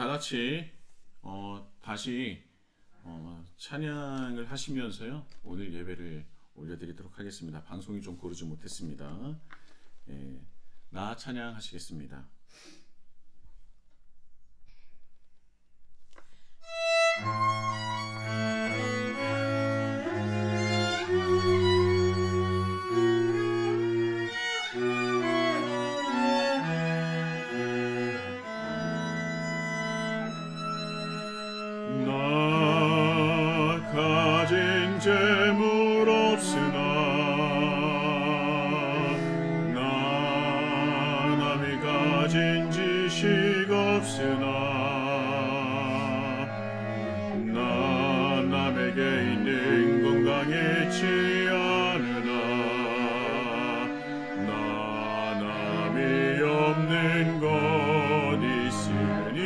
다 같이 다시 찬양을 하시면서요 오늘 예배를 올려드리도록 하겠습니다. 방송이 좀 고르지 못했습니다. 나 찬양하시겠습니다. 나 가진 재물 없으나 나 남이 가진 지식 없으나 나 남에게 있는 건강했지 않으나 나 남이 없는 것 있으니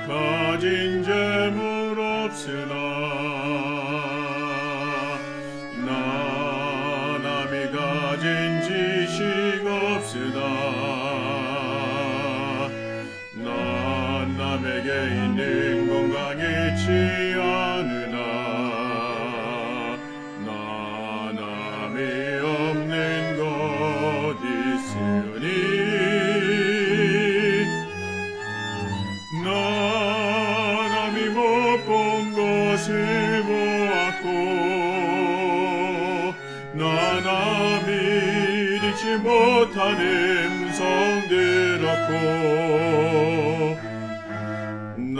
가진 재물 없으나 나 남이 가진 지식 없으나 나 남에게 있는 건강했지 않으나 나 남이 없는 것 있으니 것을 보았고 나 남이 잊지 못한 음성 들었고 나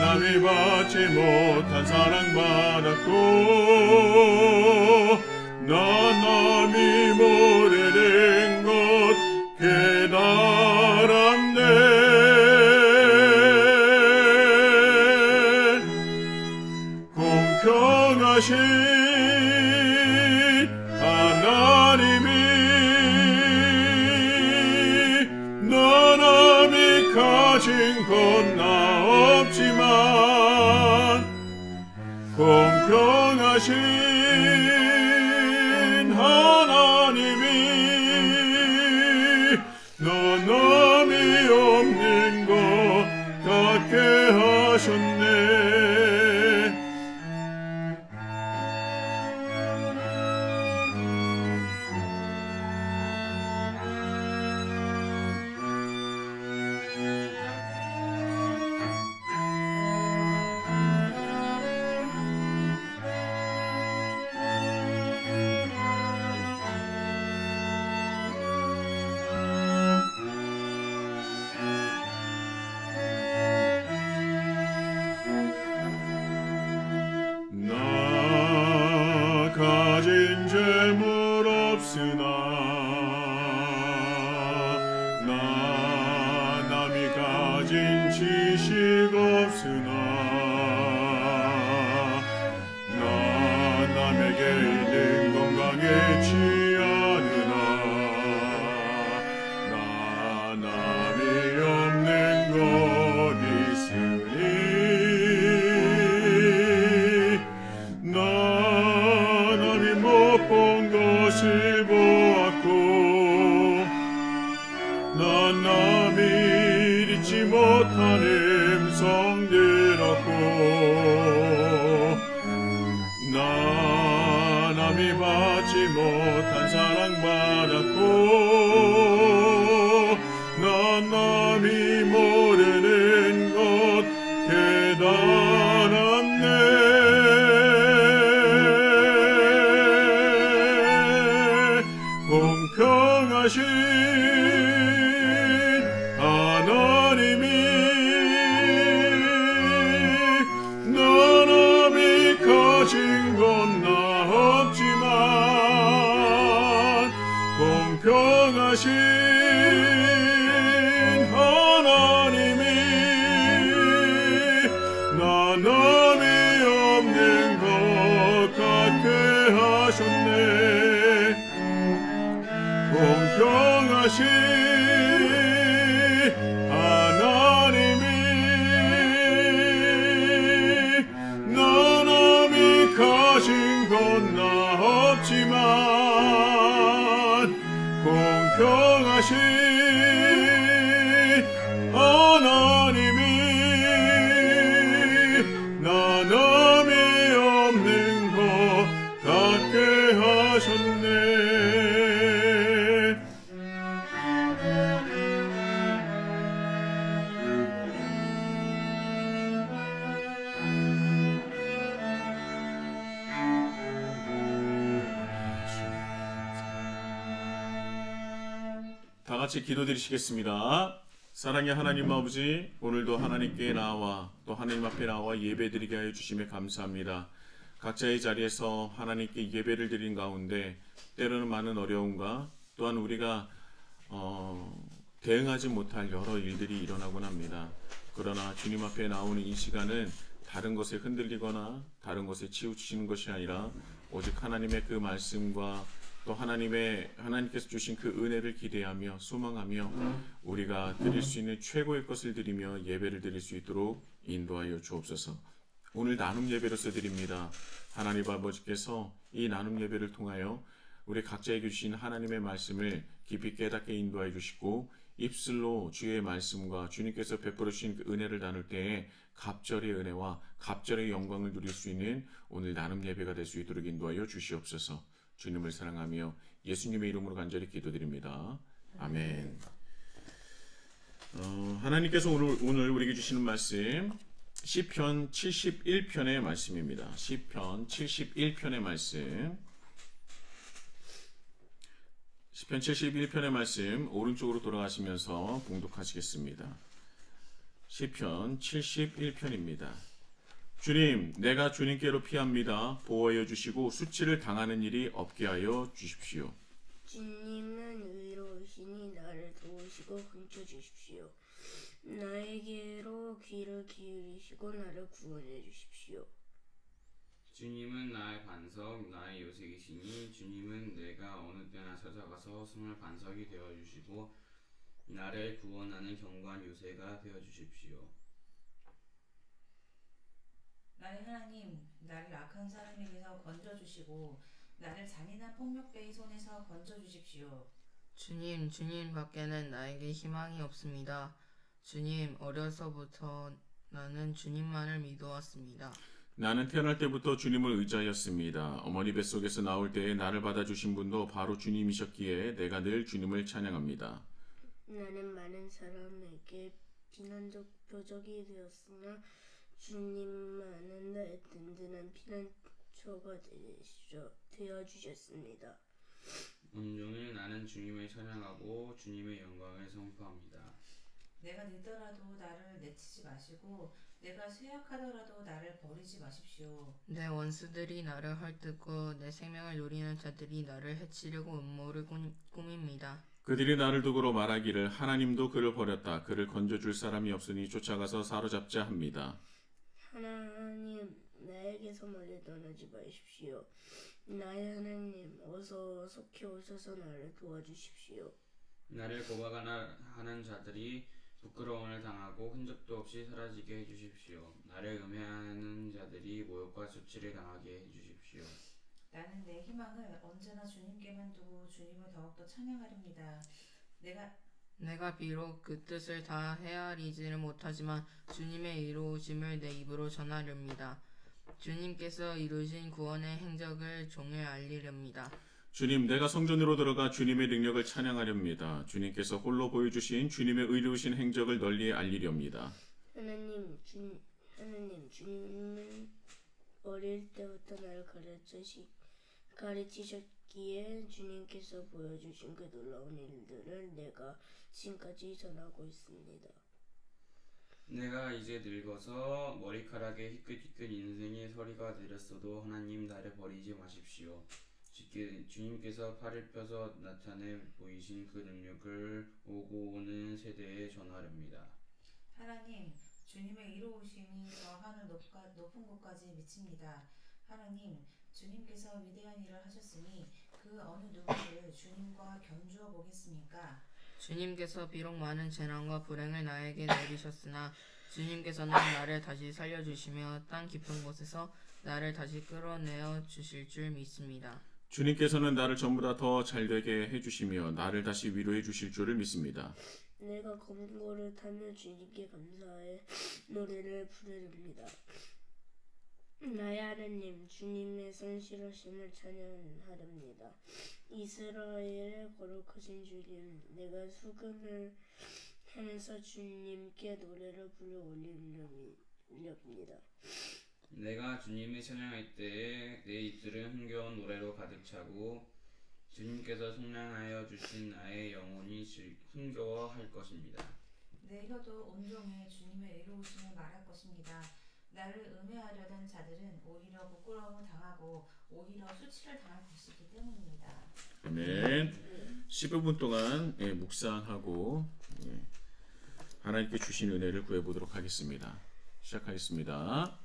남이 받지 못한 사랑 받았고 나 남이 모르는 것 깨달았네. 공평하신 하나님이 나 남이 가진 건 나 없지만 공평하신 하나님이 나 남이 없는 것 같게 하셨네. 가진 재물 없으나 나 남이 가진 지식 없으나 나 남에게 있는 건강했지 않으나 나 남이 없는 것 있으니 본 것을 보았고 난 남이 잊지 못한 음성 들었고 나 남이 받지 못한 사랑 받았고 난 남이 모르는 것 깨달았네. 공평하신 하나님이 나 남이 가진 건 나 없지만 공평하신 하나님이 나 남이 없는 것 같게 하셨네. 공평하신 하나님이 나 남이 가진 건 나 없지만 공평하신 하나님이 나남이 없는 것 같게 하셨네. 다 같이 기도드리시겠습니다. 사랑의 하나님 아버지, 오늘도 하나님께 나와 또 하나님 앞에 나와 예배드리게 하여 주심에 감사합니다. 각자의 자리에서 하나님께 예배를 드린 가운데 때로는 많은 어려움과 또한 우리가 대응하지 못할 여러 일들이 일어나곤 합니다. 그러나 주님 앞에 나오는 이 시간은 다른 것에 흔들리거나 다른 것에 치우치는 것이 아니라 오직 하나님의 그 말씀과 또 하나님께서 주신 그 은혜를 기대하며 소망하며 우리가 드릴 수 있는 최고의 것을 드리며 예배를 드릴 수 있도록 인도하여 주옵소서. 오늘 나눔 예배로서 드립니다. 하나님 아버지께서 이 나눔 예배를 통하여 우리 각자에게 주신 하나님의 말씀을 깊이 깨닫게 인도하여 주시고 입술로 주의 말씀과 주님께서 베풀어 주신 그 은혜를 나눌 때에 갑절의 은혜와 갑절의 영광을 누릴 수 있는 오늘 나눔 예배가 될 수 있도록 인도하여 주시옵소서. 주님을 사랑하며 예수님의 이름으로 간절히 기도드립니다. 아멘. 하나님께서 오늘 우리에게 주시는 말씀 시편 71편의 말씀입니다. 시편 71편의 말씀. 시편 71편의 말씀 오른쪽으로 돌아가시면서 봉독하시겠습니다. 시편 71편입니다. 주님, 내가 주님께로 피합니다. 보호하여 주시고 수치를 당하는 일이 없게 하여 주십시오. 주님은 의로우시니 나를 도우시고 근처 주십시오. 나에게로 귀를 기울이시고 나를 구원해 주십시오. 주님은 나의 반석, 나의 요새이시니 주님은 내가 어느 때나 찾아가서 숨을 반석이 되어 주시고 나를 구원하는 견고한 요새가 되어 주십시오. 나의 하나님, 나를 악한 사람에게서 건져주시고 나를 잔인한 폭력배의 손에서 건져주십시오. 주님, 주님 밖에는 나에게 희망이 없습니다. 주님, 어려서부터 나는 주님만을 믿어왔습니다. 나는 태어날 때부터 주님을 의지하였습니다. 어머니 뱃속에서 나올 때에 나를 받아주신 분도 바로 주님이셨기에 내가 늘 주님을 찬양합니다. 되었으나 많은 사람에게 비난적 표적이 되었으나 주님만은 나의 든든한 피난처가 되어주셨습니다. 온종일 나는 주님을 찬양하고 주님의 영광을 선포합니다. 내가 늦더라도 나를 내치지 마시고 내가 쇠약하더라도 나를 버리지 마십시오. 내 원수들이 나를 헐뜯고 내 생명을 노리는 자들이 나를 해치려고 음모를 꾸밉니다. 그들이 나를 두고로 말하기를 하나님도 그를 버렸다. 그를 건져줄 사람이 없으니 쫓아가서 사로잡자 합니다. 하나님, 나에게서 멀리 떠나지 마십시오. 나의 하나님, 어서 속히 오셔서 나를 도와주십시오. 나를 고발하는 자들이 부끄러움을 당하고 흔적도 없이 사라지게 해주십시오. 나를 음해하는 자들이 모욕과 수치를 당하게 해주십시오. 나는 내 희망을 언제나 주님께만 두고 주님을 더욱더 찬양하렵니다. 내가 비록 그 뜻을 다 헤아리지는 못하지만 주님의 이루어짐을 내 입으로 전하렵니다. 주님께서 이루신 구원의 행적을 종에 알리렵니다. 주님, 내가 성전으로 들어가 주님의 능력을 찬양하렵니다. 주님께서 홀로 보여주신 주님의 의로우신 행적을 널리 알리렵니다. 하나님, 주님은 어릴 때부터 나를 가르치셨기에 주님께서 보여주신 그 놀라운 일들을 내가 지금까지 전하고 있습니다. 내가 이제 늙어서 머리카락에 희끗희끗 인생의 서리가 내렸어도 하나님 나를 버리지 마십시오. 주님께서 팔을 펴서 나타내 보이신 그 능력을 오고 오는 세대에 전하렵니다. 하나님, 주님의 이로우심이 저 하늘 높은 곳까지 미칩니다. 하나님, 주님께서 위대한 일을 하셨으니 그 어느 누구를 주님과 견주어 보겠습니까? 주님께서 비록 많은 재난과 불행을 나에게 내리셨으나 주님께서는 나를 다시 살려주시며 땅 깊은 곳에서 나를 다시 끌어내어 주실 줄 믿습니다. 주님께서는 나를 전보다 더 잘되게 해주시며 나를 다시 위로해 주실 줄을 믿습니다. 내가 검거를 타며 주님께 감사해 노래를 부르렵니다. 나의 하나님, 주님의 성실하심을 찬양하렵니다. 이스라엘의 거룩하신 주님, 내가 수금을 하면서 주님께 노래를 불러 올리렵니다. 내가 주님을 찬양할 때에 내 입술은 흥겨운 노래로 가득 차고 주님께서 속량하여 주신 나의 영혼이 흥겨워할 것입니다. 내 혀도 온종일 주님의 의로우심을 말할 것입니다. 나를 음해하려던 자들은 오히려 부끄러움을 당하고 오히려 수치를 당할 것이기 때문입니다. 아멘. 15분 동안 묵상하고 하나님께 주신 은혜를 구해보도록 하겠습니다. 시작하겠습니다.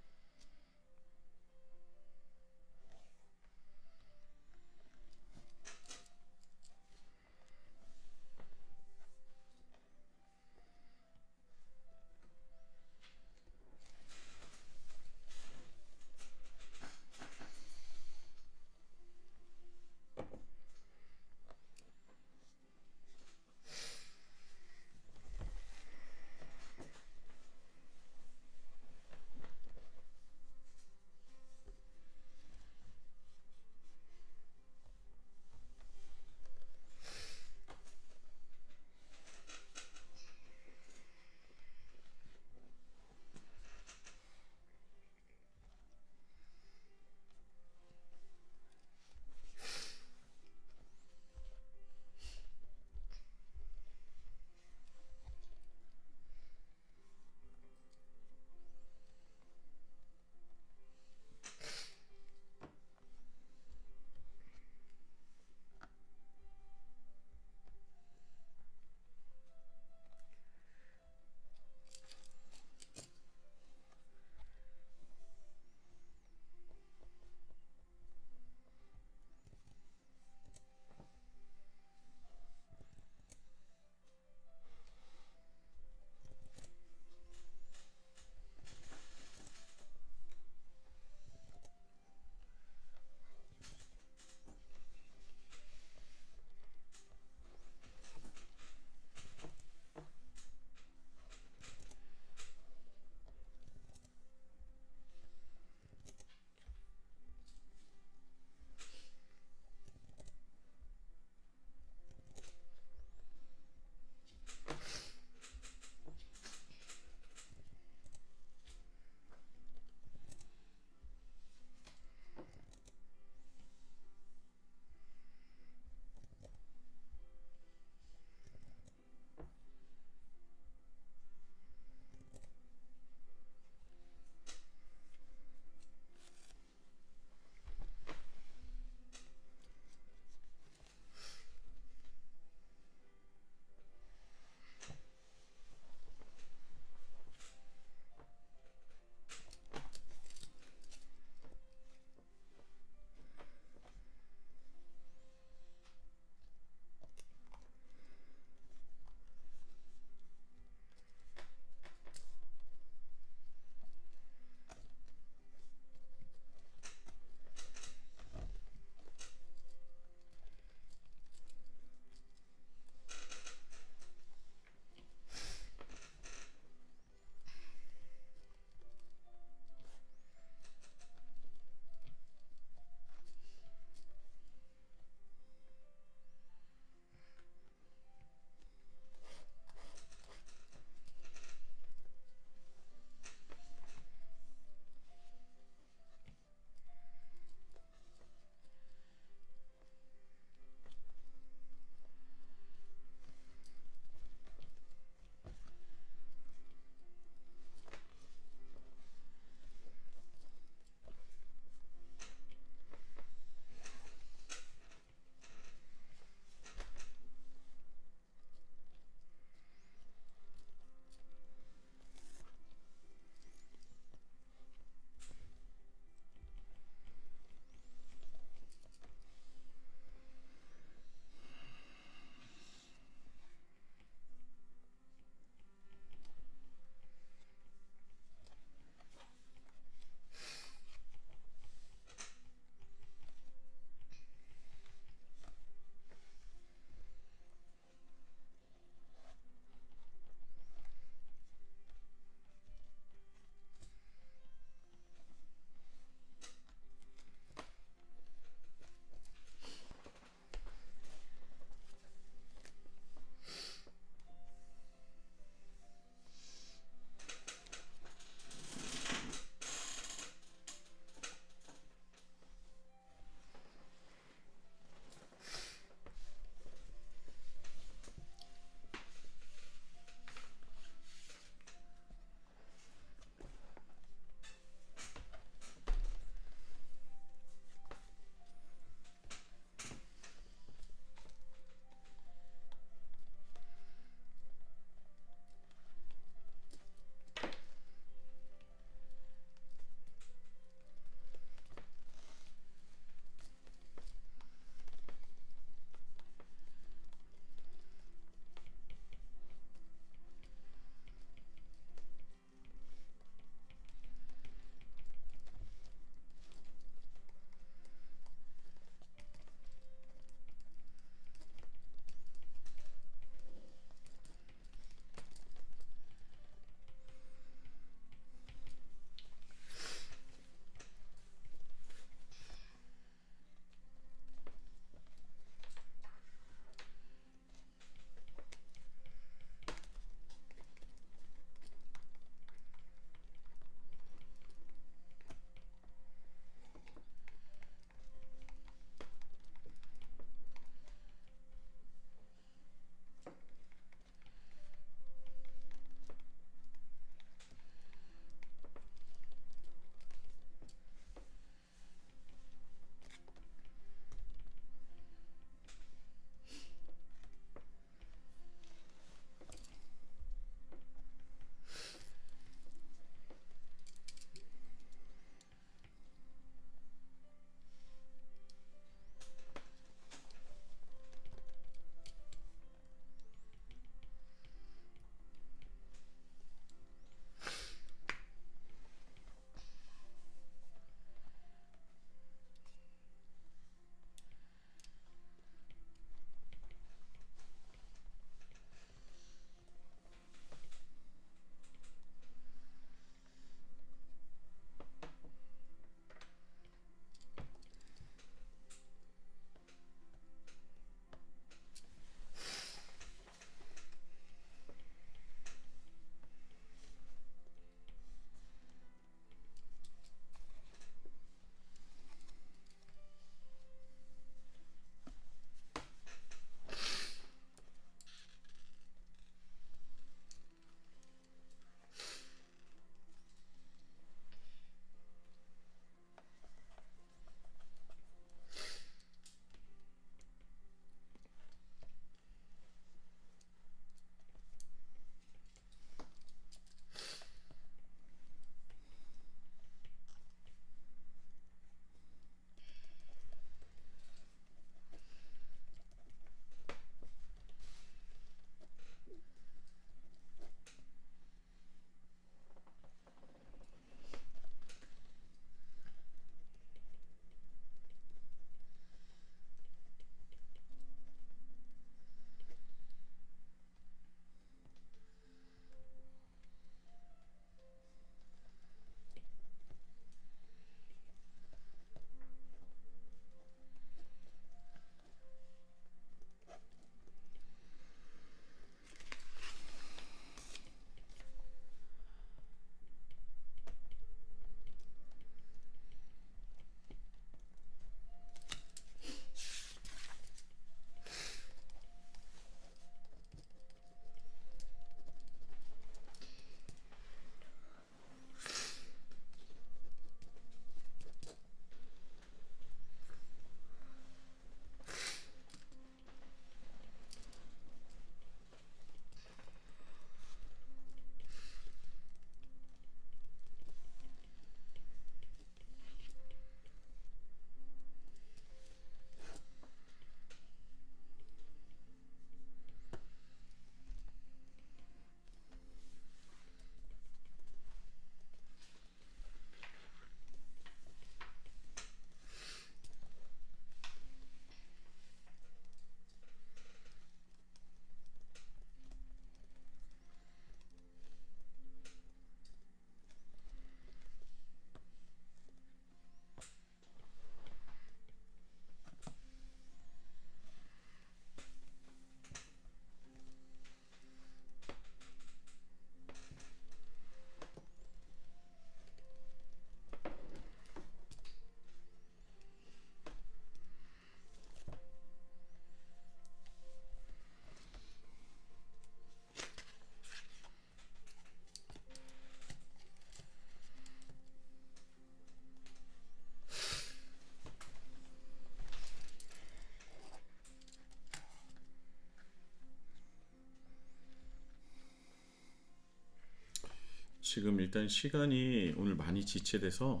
지금 일단 시간이 오늘 많이 지체돼서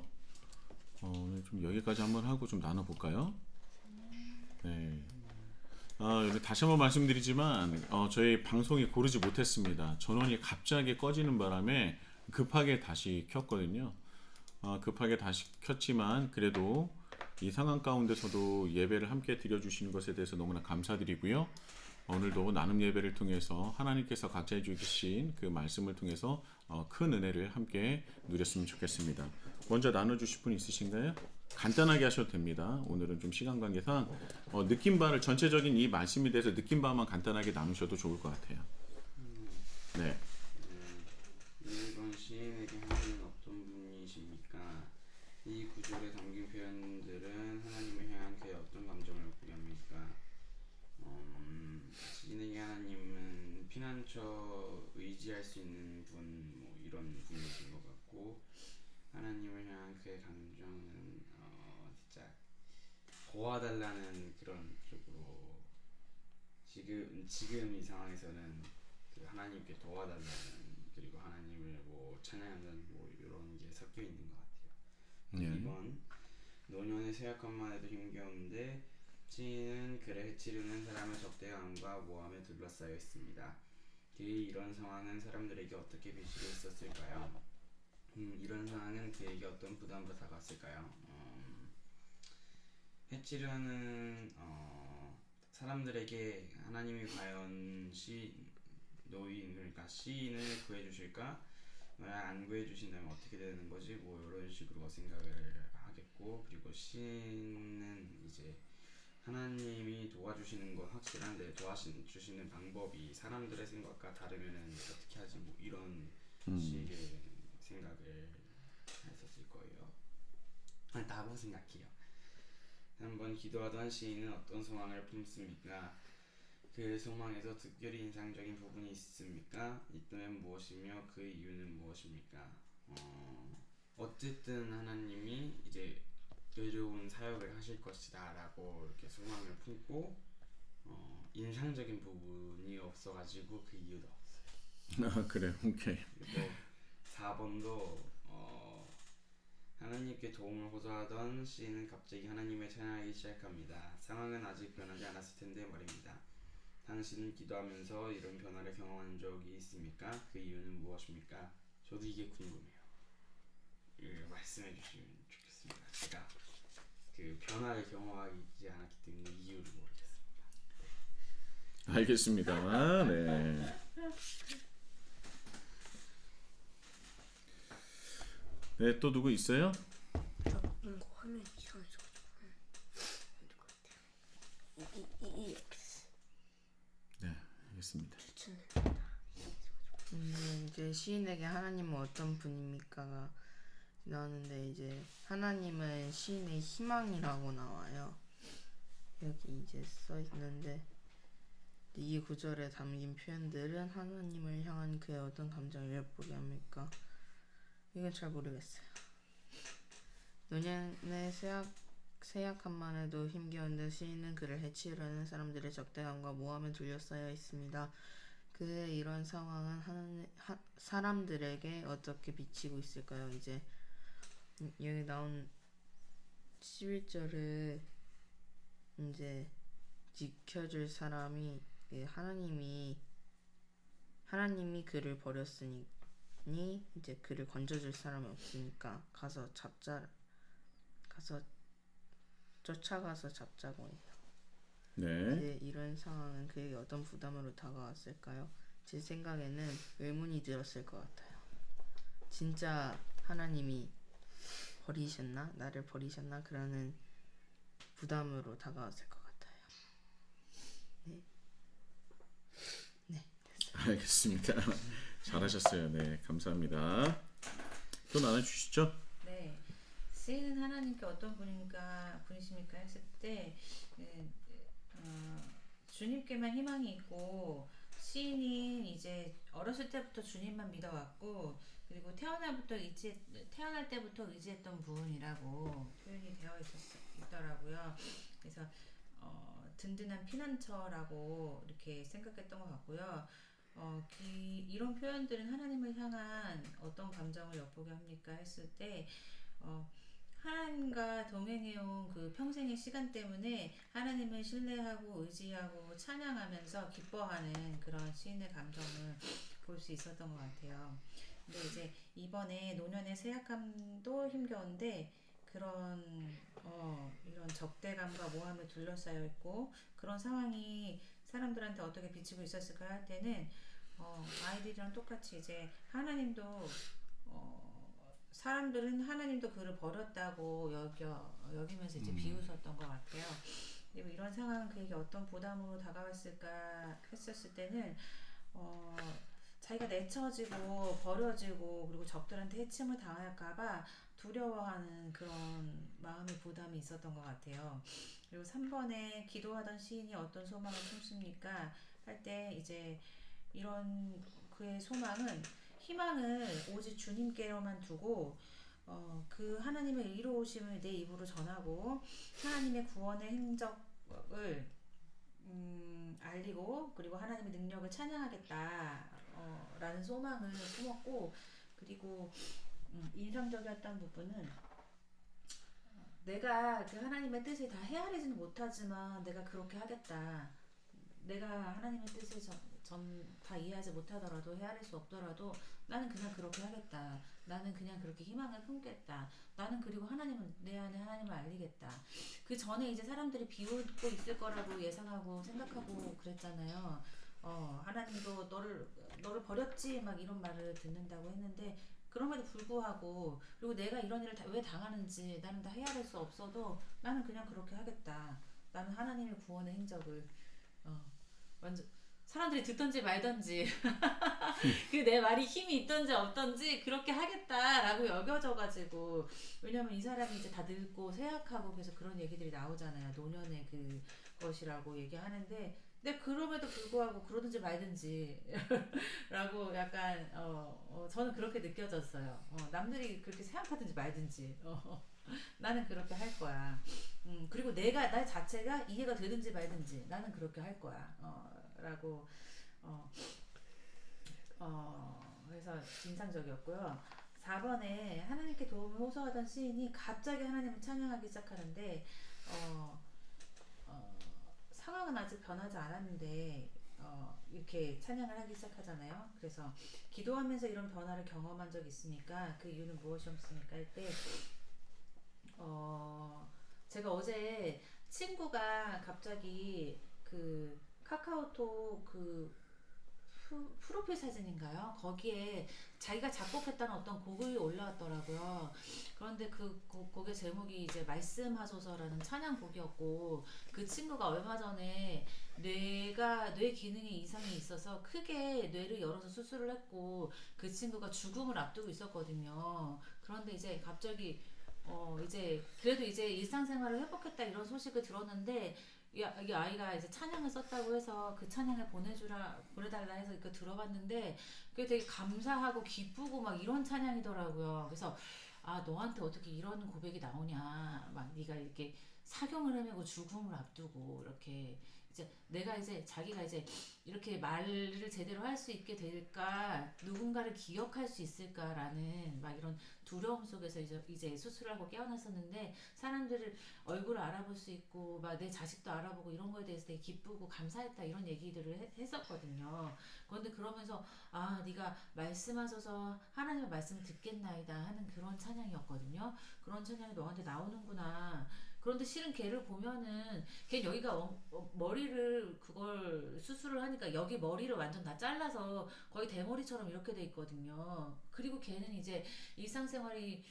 오늘 좀 여기까지 한번 하고 좀 나눠볼까요? 네. 여기 다시 한번 말씀드리지만 저희 방송이 고르지 못했습니다. 전원이 갑자기 꺼지는 바람에 급하게 다시 켰거든요. 급하게 다시 켰지만 그래도 이 상황 가운데서도 예배를 함께 드려주시는 것에 대해서 너무나 감사드리고요. 오늘도 나눔 예배를 통해서 하나님께서 각자에 주신 그 말씀을 통해서 큰 은혜를 함께 누렸으면 좋겠습니다. 먼저 나눠주실 분 있으신가요? 간단하게 하셔도 됩니다. 오늘은 좀 시간 관계상 느낀 바를 전체적인 이 말씀에 대해서 느낀 바만 간단하게 나누셔도 좋을 것 같아요. 네. 이번 시인에게 하나님은 어떤 분이십니까? 이 구절에 담긴 표현들은 하나님을 향한 그의 어떤 감정을 표현합니까? 시인에게 하나님은 피난처 의지할 수 있는 분, 뭐 이런 분이신 것 같고, 하나님을 향한 그의 감정은 진짜 도와달라는 그런 쪽으로 지금 이 상황에서는 그 하나님께 도와달라는, 그리고 하나님을 뭐 찬양하는 뭐 이런 게 섞여 있는 것 같아요. 네. 2번, 노년의 세약함만 해도 힘겨운데 시인은 그를 해치려는 사람의 적대감과 모함에 둘러싸여 있습니다. 그의 이런 상황은 사람들에게 어떻게 비추고 있었을까요? 이런 상황은 그에게 어떤 부담으로 다가왔을까요? 해치려는 사람들에게 하나님이 과연 그러니까 시인을 구해주실까? 만약 안 구해주신다면 어떻게 되는 거지? 뭐 이런 식으로 생각을 하겠고, 그리고 시인은 이제 하나님이 도와주시는 건 확실한데 도와주시는 방법이 사람들의 생각과 다르면은 어떻게 하지? 뭐 이런 식의 생각을 했었을 거예요. 다고 생각해요. 한번 기도하던 시인은 어떤 소망을 품습니까? 그 소망에서 특별히 인상적인 부분이 있습니까? 있다면 무엇이며 그 이유는 무엇입니까? 어쨌든 하나님이 이제 의로운 사역을 하실 것이다 라고 이렇게 소망을 품고 인상적인 부분이 없어가지고 그 이유도 없어요. 그래요. 오케이. 그리고 4번도 하나님께 도움을 호소하던 시인은 갑자기 하나님을 찬양하기 시작합니다. 상황은 아직 변하지 않았을 텐데 말입니다. 당신은 기도하면서 이런 변화를 경험한 적이 있습니까? 그 이유는 무엇입니까? 저도 이게 궁금해요. 말씀해 주시면 좋겠습니다. 제가 그 변화를 경험하지 않았기 때문에 이유를 모르겠습니다. 알겠습니다. 네. 네, 또 누구 있어요? 뭔가 화면이 이상해져가지고 힘들 것 같아요. 네, 알겠습니다. 이제 시인에게 하나님은 어떤 분입니까가 나오는데 이제 하나님은 시인의 희망이라고 나와요. 여기 이제 써 있는데 이 구절에 담긴 표현들은 하나님을 향한 그의 어떤 감정을 엿보게 합니까? 이건 잘 모르겠어요. 노년의 세약함만 해도 힘겨운데 시인은 그를 해치려는 사람들의 적대감과 모함에 둘러싸여 있습니다. 그의 이런 상황은 사람들에게 어떻게 비치고 있을까요? 이제 여기 나온 11절을 이제 지켜줄 사람이 하나님이 그를 버렸으니 이제 그를 건져줄 사람이 없으니까 가서 쫓아가서 잡자고 해요. 네. 이제 이런 상황은 그에게 어떤 부담으로 다가왔을까요? 제 생각에는 의문이 들었을 것 같아요. 진짜 하나님이 나를 버리셨나? 그러는 부담으로 다가왔을 것 같아요. 네. 알겠습니다. 잘하셨어요. 네, 감사합니다. 또 나눠주시죠. 네, 시인은 하나님께 어떤 분이십니까 했을 때 주님께만 희망이 있고, 시인이 이제 어렸을 때부터 주님만 믿어왔고, 그리고 태어날 때부터 의지했던 분이라고 표현이 되어 있더라고요. 그래서 든든한 피난처라고 이렇게 생각했던 것 같고요. 이런 표현들은 하나님을 향한 어떤 감정을 엿보게 합니까 했을 때 하나님과 동행해온 그 평생의 시간 때문에 하나님을 신뢰하고 의지하고 찬양하면서 기뻐하는 그런 시인의 감정을 볼 수 있었던 것 같아요. 근데 이제 이번에 노년의 쇠약함도 힘겨운데 그런 이런 적대감과 모함에 둘러싸여 있고 그런 상황이 사람들한테 어떻게 비치고 있었을까 할 때는 아이들이랑 똑같이 이제 하나님도 사람들은 하나님도 그를 버렸다고 여기면서 이제 비웃었던 것 같아요. 그리고 이런 상황은 그에게 어떤 부담으로 다가왔을까 했었을 때는 자기가 내쳐지고 버려지고 그리고 적들한테 해침을 당할까봐 두려워하는 그런 마음의 부담이 있었던 것 같아요. 그리고 3번에 기도하던 시인이 어떤 소망을 품습니까? 할 때 이제 이런 그의 소망은 희망을 오직 주님께로만 두고 그 하나님의 이루어오심을 내 입으로 전하고 하나님의 구원의 행적을 알리고 그리고 하나님의 능력을 찬양하겠다 라는 소망을 품었고 그리고 인상적이었던 부분은 내가 그 하나님의 뜻을 다 헤아리지는 못하지만 내가 그렇게 하겠다. 내가 하나님의 뜻을 다 이해하지 못하더라도 헤아릴 수 없더라도 나는 그냥 그렇게 하겠다. 나는 그냥 그렇게 희망을 품겠다. 나는 그리고 내 안에 하나님을 알리겠다. 그 전에 이제 사람들이 비웃고 있을 거라고 예상하고 생각하고 그랬잖아요. 하나님도 너를 버렸지 막 이런 말을 듣는다고 했는데 그럼에도 불구하고 그리고 내가 이런 일을 왜 당하는지 나는 다 헤아릴 수 없어도 나는 그냥 그렇게 하겠다. 나는 하나님의 구원의 행적을 완전 사람들이 듣던지 말던지 그 내 말이 힘이 있던지 없던지 그렇게 하겠다라고 여겨져가지고 왜냐면 이 사람이 이제 다 늙고 쇠약하고 그래서 그런 얘기들이 나오잖아요. 노년의 그 것이라고 얘기하는데 근데 그럼에도 불구하고 그러든지 말든지 라고 약간 저는 그렇게 느껴졌어요. 남들이 그렇게 생각하든지 말든지 나는 그렇게 할 거야. 그리고 나 자체가 이해가 되든지 말든지 나는 그렇게 할 거야. 라고 그래서 인상적이었고요. 4번에 하나님께 도움을 호소하던 시인이 갑자기 하나님을 찬양하기 시작하는데 상황은 아직 변하지 않았는데 이렇게 찬양을 하기 시작하잖아요. 그래서 기도하면서 이런 변화를 경험한 적 있습니까? 그 이유는 무엇이었습니까? 할 때 제가 어제 친구가 갑자기 그 카카오톡 그 프로필 사진인가요? 거기에 자기가 작곡했다는 어떤 곡이 올라왔더라고요. 그런데 그 곡의 제목이 이제 말씀하소서라는 찬양곡이었고 그 친구가 얼마 전에 뇌 기능에 이상이 있어서 크게 뇌를 열어서 수술을 했고 그 친구가 죽음을 앞두고 있었거든요. 그런데 이제 갑자기 이제 그래도 이제 일상생활을 회복했다 이런 소식을 들었는데 이 아이가 이제 찬양을 썼다고 해서 그 찬양을 보내달라 해서 이거 들어봤는데 그게 되게 감사하고 기쁘고 막 이런 찬양이더라고요. 그래서 너한테 어떻게 이런 고백이 나오냐 막 네가 이렇게 사경을 헤매고 죽음을 앞두고 이렇게 이제 내가 이제 자기가 이제 이렇게 말을 제대로 할 수 있게 될까 누군가를 기억할 수 있을까라는 막 이런 두려움 속에서 이제 수술을 하고 깨어났었는데 사람들을 얼굴을 알아볼 수 있고 막 내 자식도 알아보고 이런 거에 대해서 되게 기쁘고 감사했다 이런 얘기들을 했었거든요. 그런데 그러면서 네가 말씀하셔서 하나님의 말씀을 듣겠나이다 하는 그런 찬양이었거든요. 그런 찬양이 너한테 나오는구나. 그런데 실은 걔를 보면은 걔 여기가 머리를 그걸 수술을 하니까 여기 머리를 완전 다 잘라서 거의 대머리처럼 이렇게 돼 있거든요. 그리고 걔는 이제 일상생활이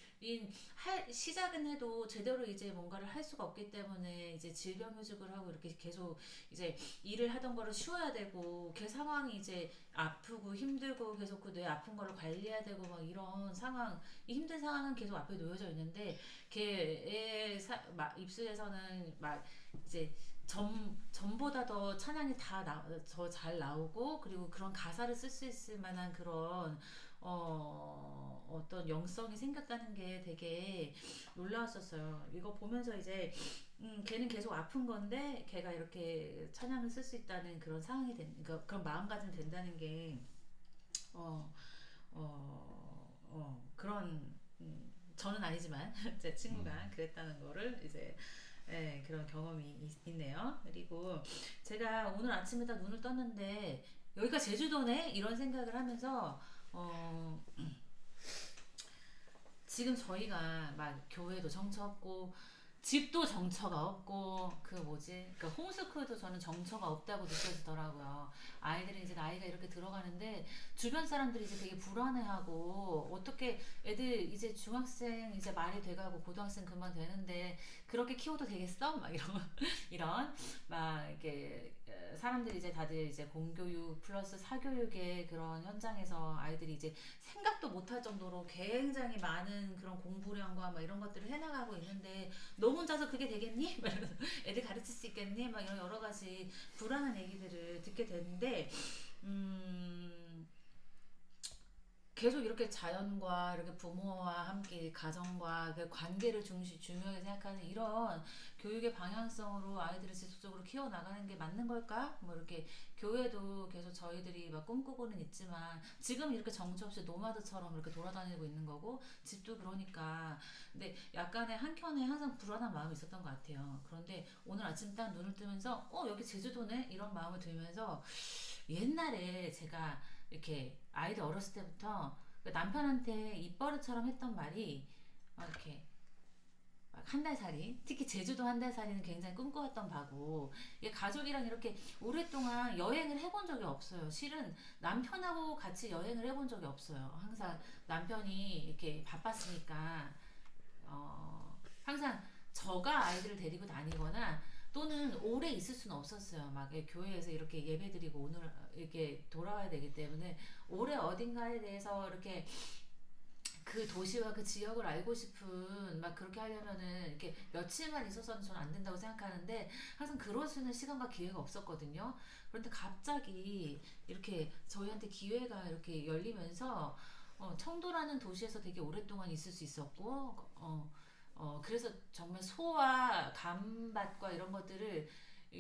시작은 해도 제대로 이제 뭔가를 할 수가 없기 때문에 이제 질병휴직을 하고 이렇게 계속 이제 일을 하던 거를 쉬어야 되고 걔 상황이 이제 아프고 힘들고 계속 그 뇌 아픈 거를 관리해야 되고 막 이런 상황 이 힘든 상황은 계속 앞에 놓여져 있는데 걔의 입술에서는 막 이제 전보다 더 찬양이 더 잘 나오고 그리고 그런 가사를 쓸 수 있을 만한 그런 어떤 영성이 생겼다는 게 되게 놀라웠었어요. 이거 보면서 이제 걔는 계속 아픈 건데 걔가 이렇게 찬양을 쓸 수 있다는 그런 상황이 그러니까 그런 마음가짐 된다는 게 그런 저는 아니지만 제 친구가 그랬다는 거를 이제 그런 경험이 있네요. 그리고 제가 오늘 아침에 딱 눈을 떴는데 여기가 제주도네 이런 생각을 하면서 지금 저희가 막 교회도 정처 없고 집도 정처가 없고 그 홈스쿨도 저는 정처가 없다고 느껴지더라고요. 아이들이 이제 나이가 이렇게 들어가는데 주변 사람들이 이제 되게 불안해하고 어떻게 애들 이제 중학생 이제 말이 돼가고 고등학생 금방 되는데 그렇게 키워도 되겠어? 막 이런 막 이렇게 사람들이 이제 다들 이제 공교육 플러스 사교육의 그런 현장에서 아이들이 이제 생각도 못할 정도로 굉장히 많은 그런 공부량과 막 이런 것들을 해나가고 있는데 너 혼자서 그게 되겠니? 막 이러면서 애들 가르칠 수 있겠니? 막 이런 여러 가지 불안한 얘기들을 듣게 되는데 계속 이렇게 자연과 이렇게 부모와 함께 가정과 그 관계를 중요하게 생각하는 이런 교육의 방향성으로 아이들을 지속적으로 키워나가는 게 맞는 걸까? 뭐 이렇게 교회도 계속 저희들이 막 꿈꾸고는 있지만 지금 이렇게 정처 없이 노마드처럼 이렇게 돌아다니고 있는 거고 집도 그러니까 근데 약간의 한켠에 항상 불안한 마음이 있었던 것 같아요. 그런데 오늘 아침 딱 눈을 뜨면서 여기 제주도네? 이런 마음을 들면서 옛날에 제가 이렇게 아이들 어렸을 때부터 남편한테 입버릇처럼 했던 말이 이렇게 한 달 살이, 특히 제주도 한 달 살이는 굉장히 꿈꿔왔던 바고 가족이랑 이렇게 오랫동안 여행을 해본 적이 없어요. 실은 남편하고 같이 여행을 해본 적이 없어요. 항상 남편이 이렇게 바빴으니까 항상 저가 아이들을 데리고 다니거나 또는 오래 있을 수는 없었어요. 막 교회에서 이렇게 예배드리고 오늘 이렇게 돌아와야 되기 때문에 오래 어딘가에 대해서 이렇게 그 도시와 그 지역을 알고 싶은 막 그렇게 하려면은 이렇게 며칠만 있어서는 저는 안 된다고 생각하는데 항상 그럴 수 있는 시간과 기회가 없었거든요. 그런데 갑자기 이렇게 저희한테 기회가 이렇게 열리면서 청도라는 도시에서 되게 오랫동안 있을 수 있었고 그래서 정말 소와 감밭과 이런 것들을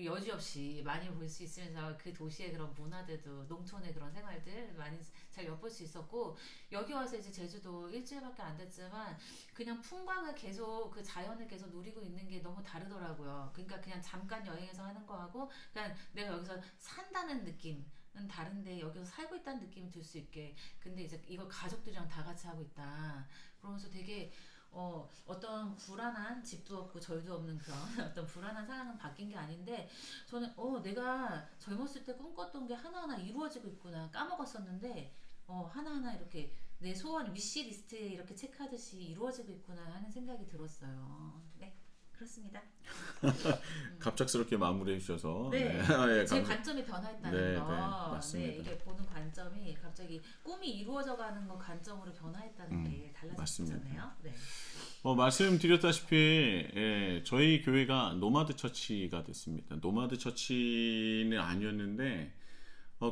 여지없이 많이 볼 수 있으면서 그 도시의 그런 문화들도 농촌의 그런 생활들 많이 잘 엿볼 수 있었고 여기 와서 이제 제주도 일주일밖에 안 됐지만 그냥 풍광을 계속 그 자연을 계속 누리고 있는 게 너무 다르더라고요. 그러니까 그냥 잠깐 여행해서 하는 거하고 그냥 내가 여기서 산다는 느낌 은 다른데 여기서 살고 있다는 느낌이 들 수 있게 근데 이제 이걸 가족들이랑 다 같이 하고 있다 그러면서 되게 어떤 불안한 집도 없고 절도 없는 그런 어떤 불안한 상황은 바뀐 게 아닌데 저는 내가 젊었을 때 꿈꿨던 게 하나하나 이루어지고 있구나 까먹었었는데 하나하나 이렇게 내 소원 위시리스트에 이렇게 체크하듯이 이루어지고 있구나 하는 생각이 들었어요. 네 그렇습니다. 갑작스럽게 마무리해 주셔서 네, 예, 제 관점이 변화했다는 네, 거, 네, 맞습니다. 네, 이게 보는 관점이 갑자기 꿈이 이루어져가는 거 관점으로 변화했다는 게 달라졌잖아요. 네. 말씀드렸다시피 저희 교회가 노마드 처치가 됐습니다. 노마드 처치는 아니었는데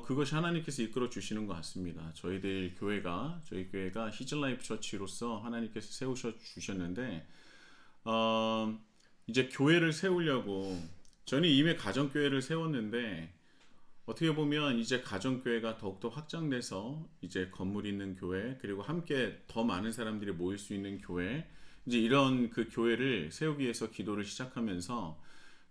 그것이 하나님께서 이끌어 주시는 것 같습니다. 저희 교회가 히즐라이프 처치로서 하나님께서 세우셔 주셨는데 이제 교회를 세우려고 저는 이미 가정교회를 세웠는데 어떻게 보면 이제 가정교회가 더욱더 확장돼서 이제 건물 있는 교회 그리고 함께 더 많은 사람들이 모일 수 있는 교회 이제 이런 그 교회를 세우기 위해서 기도를 시작하면서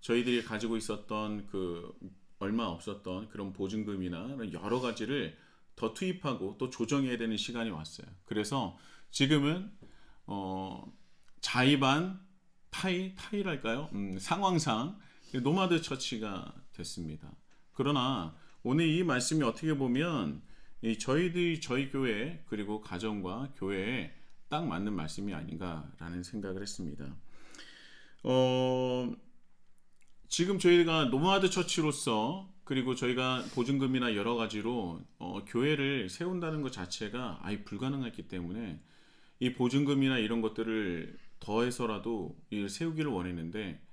저희들이 가지고 있었던 그 얼마 없었던 그런 보증금이나 여러 가지를 더 투입하고 또 조정해야 되는 시간이 왔어요. 그래서 지금은 자의반 타이랄까요? 상황상 노마드 처치가 됐습니다. 그러나 오늘 이 말씀이 어떻게 보면 저희 교회 그리고 가정과 교회에 딱 맞는 말씀이 아닌가라는 생각을 했습니다. 지금 저희가 노마드 처치로서 그리고 저희가 보증금이나 여러 가지로 교회를 세운다는 것 자체가 아예 불가능했기 때문에 이 보증금이나 이런 것들을 더해서라도 세우기를 원했는데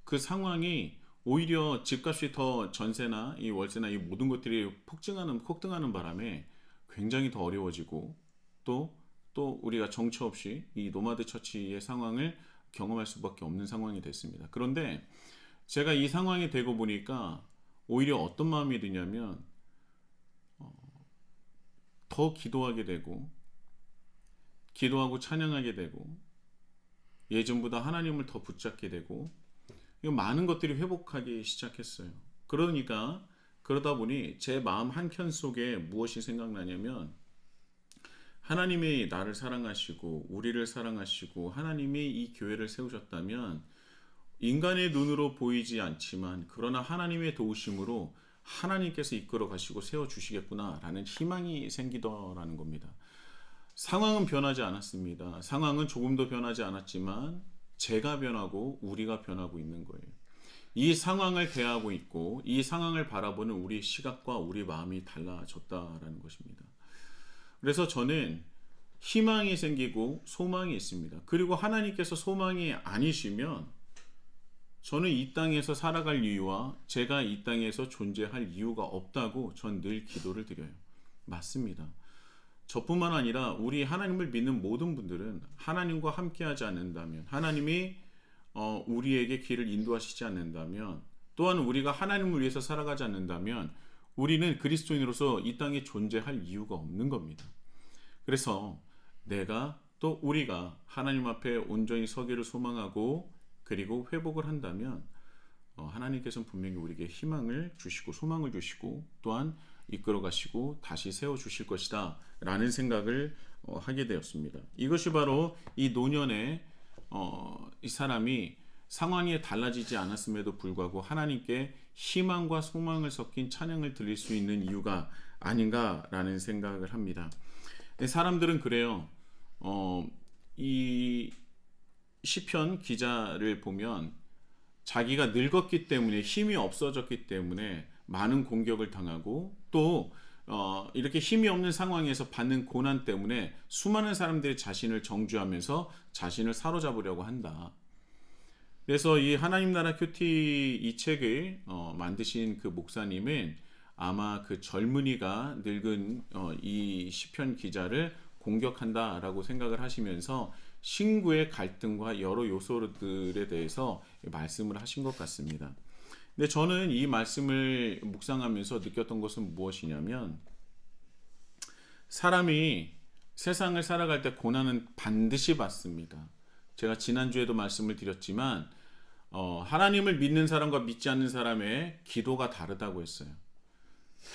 그 상황이 오히려 집값이 더 전세나 이 월세나 이 모든 것들이 폭등하는 바람에 굉장히 더 어려워지고 또 또 우리가 정처 없이 이 노마드 처치의 상황을 경험할 수밖에 없는 상황이 됐습니다. 그런데 제가 이 상황이 되고 보니까 오히려 어떤 마음이 드냐면 더 기도하게 되고 기도하고 찬양하게 되고 예전보다 하나님을 더 붙잡게 되고 많은 것들이 회복하기 시작했어요. 그러다 보니 제 마음 한켠 속에 무엇이 생각나냐면 하나님이 나를 사랑하시고 우리를 사랑하시고 하나님이 이 교회를 세우셨다면 인간의 눈으로 보이지 않지만 그러나 하나님의 도우심으로 하나님께서 이끌어 가시고 세워주시겠구나라는 희망이 생기더라는 겁니다. 상황은 변하지 않았습니다. 상황은 조금도 변하지 않았지만 제가 변하고 우리가 변하고 있는 거예요. 이 상황을 대하고 있고 이 상황을 바라보는 우리 시각과 우리 마음이 달라졌다라는 것입니다. 그래서 저는 희망이 생기고 소망이 있습니다. 그리고 하나님께서 소망이 아니시면 저는 이 땅에서 살아갈 이유와 제가 이 땅에서 존재할 이유가 없다고 전 늘 기도를 드려요. 맞습니다. 저뿐만 아니라 우리 하나님을 믿는 모든 분들은 하나님과 함께하지 않는다면 하나님이 우리에게 길을 인도하시지 않는다면 또한 우리가 하나님을 위해서 살아가지 않는다면 우리는 그리스도인으로서 이 땅에 존재할 이유가 없는 겁니다. 그래서 내가 또 우리가 하나님 앞에 온전히 서기를 소망하고 그리고 회복을 한다면 하나님께서는 분명히 우리에게 희망을 주시고 소망을 주시고 또한 이끌어 가시고 다시 세워 주실 것이다 라는 생각을 하게 되었습니다. 이것이 바로 이 노년에 이 사람이 상황이 달라지지 않았음에도 불구하고 하나님께 희망과 소망을 섞인 찬양을 드릴 수 있는 이유가 아닌가라는 생각을 합니다. 사람들은 그래요. 이 시편 기자를 보면 자기가 늙었기 때문에 힘이 없어졌기 때문에 많은 공격을 당하고 또 이렇게 힘이 없는 상황에서 받는 고난 때문에 수많은 사람들이 자신을 정죄하면서 자신을 사로잡으려고 한다. 그래서 이 하나님 나라 큐티 이 책을 만드신 그 목사님은 아마 그 젊은이가 늙은 이 시편 기자를 공격한다라고 생각을 하시면서 신구의 갈등과 여러 요소들에 대해서 말씀을 하신 것 같습니다. 근데 저는 이 말씀을 묵상하면서 느꼈던 것은 무엇이냐면 사람이 세상을 살아갈 때 고난은 반드시 받습니다. 제가 지난주에도 말씀을 드렸지만 하나님을 믿는 사람과 믿지 않는 사람의 기도가 다르다고 했어요.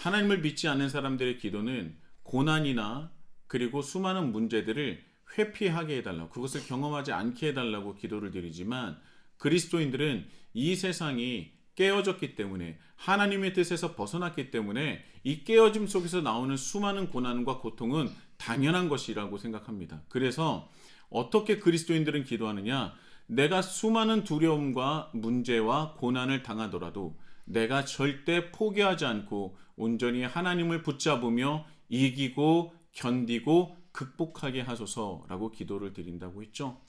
하나님을 믿지 않는 사람들의 기도는 고난이나 그리고 수많은 문제들을 회피하게 해달라고 그것을 경험하지 않게 해달라고 기도를 드리지만 그리스도인들은 이 세상이 깨어졌기 때문에 하나님의 뜻에서 벗어났기 때문에 이 깨어짐 속에서 나오는 수많은 고난과 고통은 당연한 것이라고 생각합니다. 그래서 어떻게 그리스도인들은 기도하느냐? 내가 수많은 두려움과 문제와 고난을 당하더라도 내가 절대 포기하지 않고 온전히 하나님을 붙잡으며 이기고 견디고 극복하게 하소서라고 기도를 드린다고 했죠.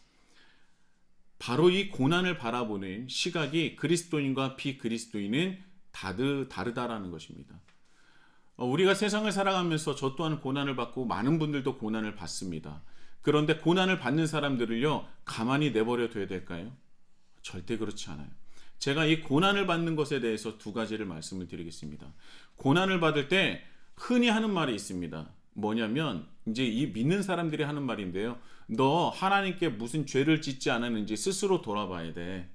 바로 이 고난을 바라보는 시각이 그리스도인과 비그리스도인은 다르다라는 것입니다. 우리가 세상을 살아가면서 저 또한 고난을 받고 많은 분들도 고난을 받습니다. 그런데 고난을 받는 사람들을요 가만히 내버려 둬야 될까요? 절대 그렇지 않아요. 제가 이 고난을 받는 것에 대해서 두 가지를 말씀을 드리겠습니다. 고난을 받을 때 흔히 하는 말이 있습니다. 뭐냐면 이제 이 믿는 사람들이 하는 말인데요. 너 하나님께 무슨 죄를 짓지 않았는지 스스로 돌아봐야 돼.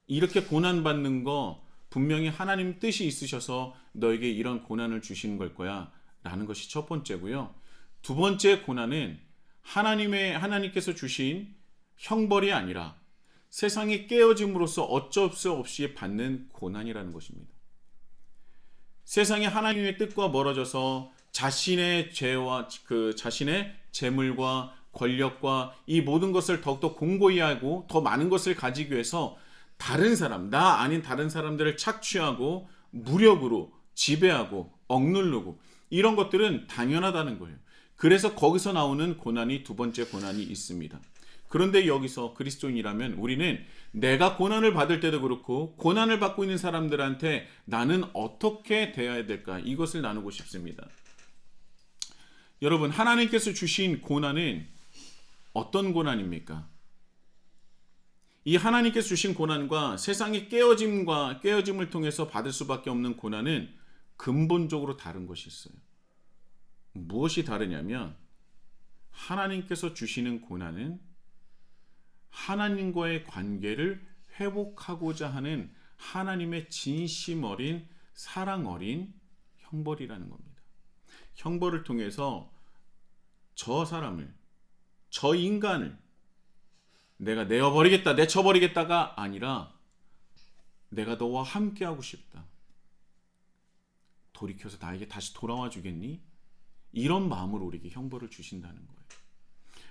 이렇게 고난받는 거 분명히 하나님 뜻이 있으셔서 너에게 이런 고난을 주시는 걸 거야 라는 것이 첫 번째고요. 두 번째 고난은 하나님께서 주신 형벌이 아니라 세상이 깨어짐으로써 어쩔 수 없이 받는 고난이라는 것입니다. 세상이 하나님의 뜻과 멀어져서 자신의 죄와 자신의 재물과 권력과 이 모든 것을 더욱더 공고히 하고 더 많은 것을 가지기 위해서 다른 사람, 나 아닌 다른 사람들을 착취하고 무력으로 지배하고 억누르고 이런 것들은 당연하다는 거예요. 그래서 거기서 나오는 고난이 두 번째 고난이 있습니다. 그런데 여기서 그리스도인이라면 우리는 내가 고난을 받을 때도 그렇고 고난을 받고 있는 사람들한테 나는 어떻게 대해야 될까 이것을 나누고 싶습니다. 여러분, 하나님께서 주신 고난은 어떤 고난입니까? 이 하나님께서 주신 고난과 세상의 깨어짐을 통해서 받을 수밖에 없는 고난은 근본적으로 다른 것이 있어요. 무엇이 다르냐면 하나님께서 주시는 고난은 하나님과의 관계를 회복하고자 하는 하나님의 진심 어린 사랑 어린 형벌이라는 겁니다. 형벌을 통해서 저 사람을, 저 인간을 내가 내어버리겠다, 내쳐버리겠다가 아니라 내가 너와 함께하고 싶다. 돌이켜서 나에게 다시 돌아와 주겠니? 이런 마음으로 우리에게 형벌을 주신다는 거예요.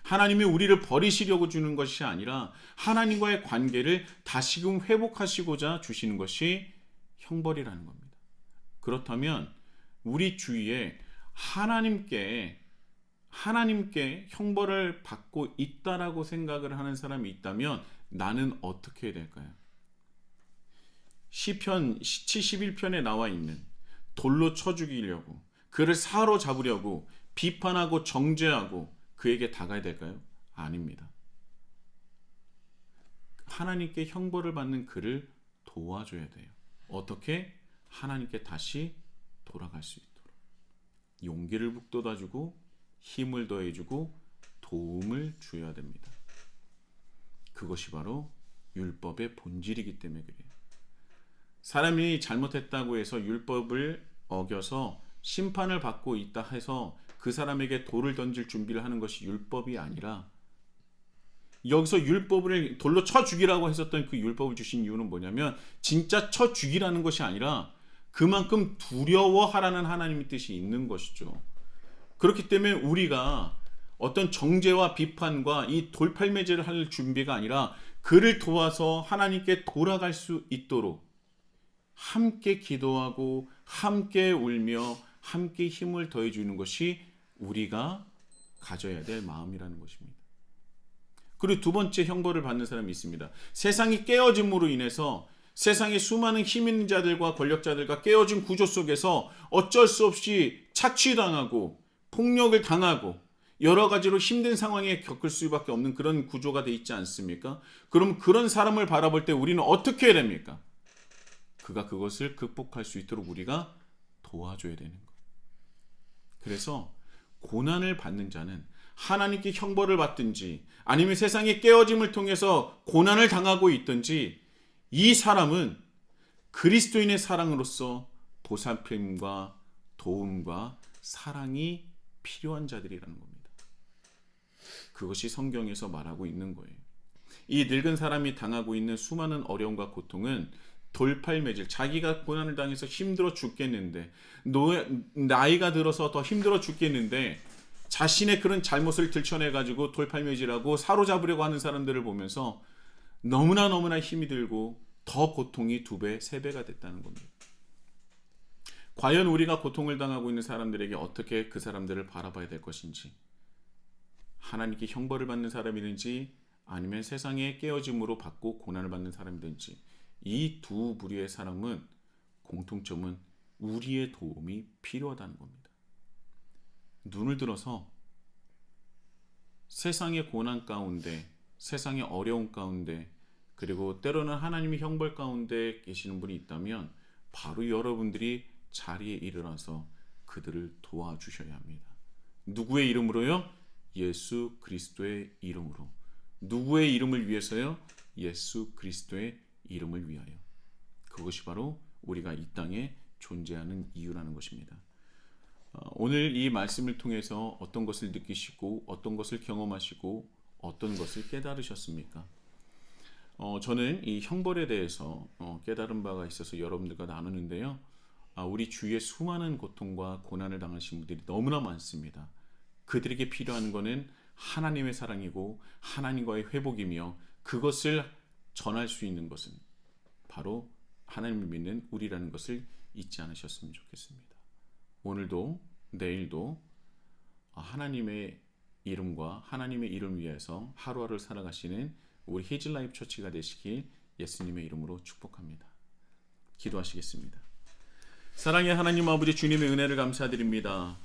하나님이 우리를 버리시려고 주는 것이 아니라 하나님과의 관계를 다시금 회복하시고자 주시는 것이 형벌이라는 겁니다. 그렇다면 우리 주위에 하나님께 형벌을 받고 있다라고 생각을 하는 사람이 있다면 나는 어떻게 해야 될까요? 시편 71편에 나와 있는 돌로 쳐 죽이려고 그를 사로잡으려고 비판하고 정죄하고 그에게 다가야 될까요? 아닙니다. 하나님께 형벌을 받는 그를 도와줘야 돼요. 어떻게? 하나님께 다시 돌아갈 수 있도록 용기를 북돋아주고 힘을 더해주고 도움을 주어야 됩니다. 그것이 바로 율법의 본질이기 때문에 그래요. 사람이 잘못했다고 해서 율법을 어겨서 심판을 받고 있다 해서 그 사람에게 돌을 던질 준비를 하는 것이 율법이 아니라 여기서 율법을 돌로 쳐 죽이라고 했었던 그 율법을 주신 이유는 뭐냐면 진짜 쳐 죽이라는 것이 아니라 그만큼 두려워하라는 하나님의 뜻이 있는 것이죠. 그렇기 때문에 우리가 어떤 정죄와 비판과 이 돌팔매질을 할 준비가 아니라 그를 도와서 하나님께 돌아갈 수 있도록 함께 기도하고 함께 울며 함께 힘을 더해주는 것이 우리가 가져야 될 마음이라는 것입니다. 그리고 두 번째 형벌을 받는 사람이 있습니다. 세상이 깨어짐으로 인해서 세상의 수많은 힘 있는 자들과 권력자들과 깨어진 구조 속에서 어쩔 수 없이 착취당하고 폭력을 당하고 여러 가지로 힘든 상황에 겪을 수밖에 없는 그런 구조가 돼 있지 않습니까? 그럼 그런 사람을 바라볼 때 우리는 어떻게 해야 됩니까? 그가 그것을 극복할 수 있도록 우리가 도와줘야 되는 거예요. 그래서 고난을 받는 자는 하나님께 형벌을 받든지 아니면 세상의 깨어짐을 통해서 고난을 당하고 있든지 이 사람은 그리스도인의 사랑으로서 보살핌과 도움과 사랑이 필요한 자들이라는 겁니다. 그것이 성경에서 말하고 있는 거예요. 이 늙은 사람이 당하고 있는 수많은 어려움과 고통은 돌팔매질, 자기가 고난을 당해서 힘들어 죽겠는데 나이가 들어서 더 힘들어 죽겠는데 자신의 그런 잘못을 들춰내가지고 돌팔매질하고 사로잡으려고 하는 사람들을 보면서 너무나 힘이 들고 더 고통이 2배, 3배가 됐다는 겁니다. 과연 우리가 고통을 당하고 있는 사람들에게 어떻게 그 사람들을 바라봐야 될 것인지, 하나님께 형벌을 받는 사람이든지 아니면 세상의 깨어짐으로 받고 고난을 받는 사람이든지 이 두 부류의 사람은 공통점은 우리의 도움이 필요하다는 겁니다. 눈을 들어서 세상의 고난 가운데, 세상의 어려움 가운데, 그리고 때로는 하나님의 형벌 가운데 계시는 분이 있다면 바로 여러분들이 자리에 일어나서 그들을 도와주셔야 합니다. 누구의 이름으로요? 예수 그리스도의 이름으로. 누구의 이름을 위해서요? 예수 그리스도의 이름을 위하여. 그것이 바로 우리가 이 땅에 존재하는 이유라는 것입니다. 오늘 이 말씀을 통해서 어떤 것을 느끼시고 어떤 것을 경험하시고 어떤 것을 깨달으셨습니까? 저는 이 형벌에 대해서 깨달은 바가 있어서 여러분들과 나누는데요. 우리 주위에 수많은 고통과 고난을 당하신 분들이 너무나 많습니다. 그들에게 필요한 것은 하나님의 사랑이고 하나님과의 회복이며 그것을 전할 수 있는 것은 바로 하나님을 믿는 우리라는 것을 잊지 않으셨으면 좋겠습니다. 오늘도 내일도 하나님의 이름과 하나님의 이름 위해서 하루하루를 살아가시는 우리 히즐라이프 처치가 되시길 예수님의 이름으로 축복합니다. 기도하시겠습니다. 사랑의 하나님 아버지, 주님의 은혜를 감사드립니다.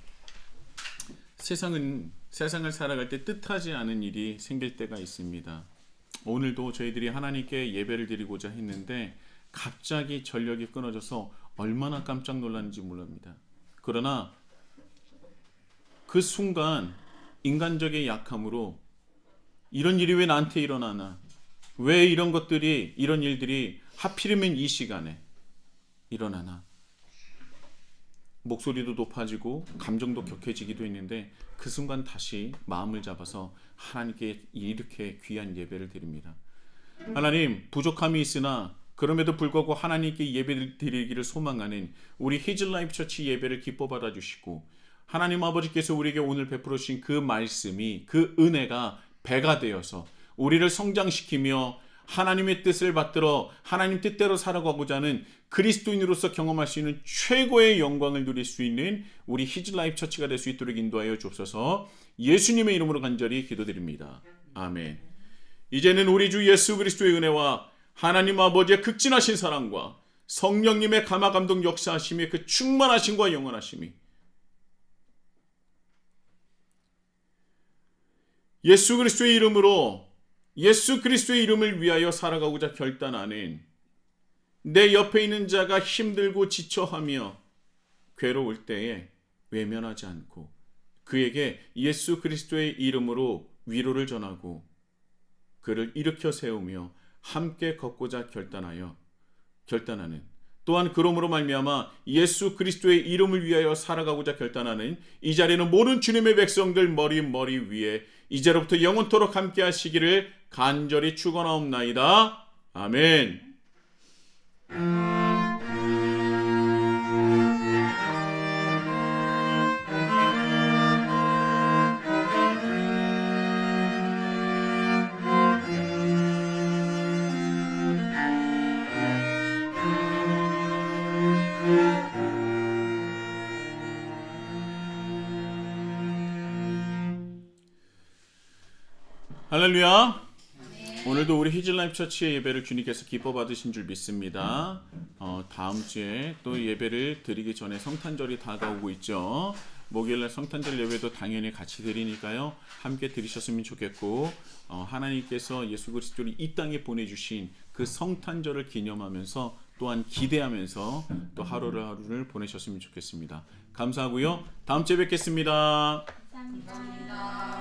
세상을 살아갈 때 뜻하지 않은 일이 생길 때가 있습니다. 오늘도 저희들이 하나님께 예배를 드리고자 했는데 갑자기 전력이 끊어져서 얼마나 깜짝 놀랐는지 모릅니다. 그러나 그 순간 인간적인 약함으로 이런 일이 왜 나한테 일어나나? 왜 이런 일들이 하필이면 이 시간에 일어나나? 목소리도 높아지고 감정도 격해지기도 했는데 그 순간 다시 마음을 잡아서 하나님께 이렇게 귀한 예배를 드립니다. 하나님, 부족함이 있으나 그럼에도 불구하고 하나님께 예배를 드리기를 소망하는 우리 히즐라이프 처치 예배를 기뻐 받아주시고 하나님 아버지께서 우리에게 오늘 베풀어 주신 그 말씀이, 그 은혜가 배가 되어서 우리를 성장시키며 하나님의 뜻을 받들어 하나님 뜻대로 살아가고자 하는 그리스도인으로서 경험할 수 있는 최고의 영광을 누릴 수 있는 우리 히즐라이프 처치가 될 수 있도록 인도하여 주옵소서. 예수님의 이름으로 간절히 기도드립니다. 아멘. 이제는 우리 주 예수 그리스도의 은혜와 하나님 아버지의 극진하신 사랑과 성령님의 감화감동 역사하심의 그 충만하심과 영원하심이 예수 그리스도의 이름을 위하여 살아가고자 결단하는 내 옆에 있는 자가 힘들고 지쳐하며 괴로울 때에 외면하지 않고 그에게 예수 그리스도의 이름으로 위로를 전하고 그를 일으켜 세우며 함께 걷고자 결단하는 또한 그러므로 말미암아 예수 그리스도의 이름을 위하여 살아가고자 결단하는 이 자리에는 모든 주님의 백성들 머리 위에 이제로부터 영원토록 함께 하시기를 간절히 축원하옵나이다. 아멘. 할렐루야. 오늘도 우리 히즐라이프 처치의 예배를 주님께서 기뻐 받으신 줄 믿습니다. 다음 주에 또 예배를 드리기 전에 성탄절이 다가오고 있죠. 목요일날 성탄절 예배도 당연히 같이 드리니까요. 함께 드리셨으면 좋겠고 하나님께서 예수 그리스도를 이 땅에 보내주신 그 성탄절을 기념하면서 또한 기대하면서 또 하루를 보내셨으면 좋겠습니다. 감사하고요. 다음 주에 뵙겠습니다. 감사합니다.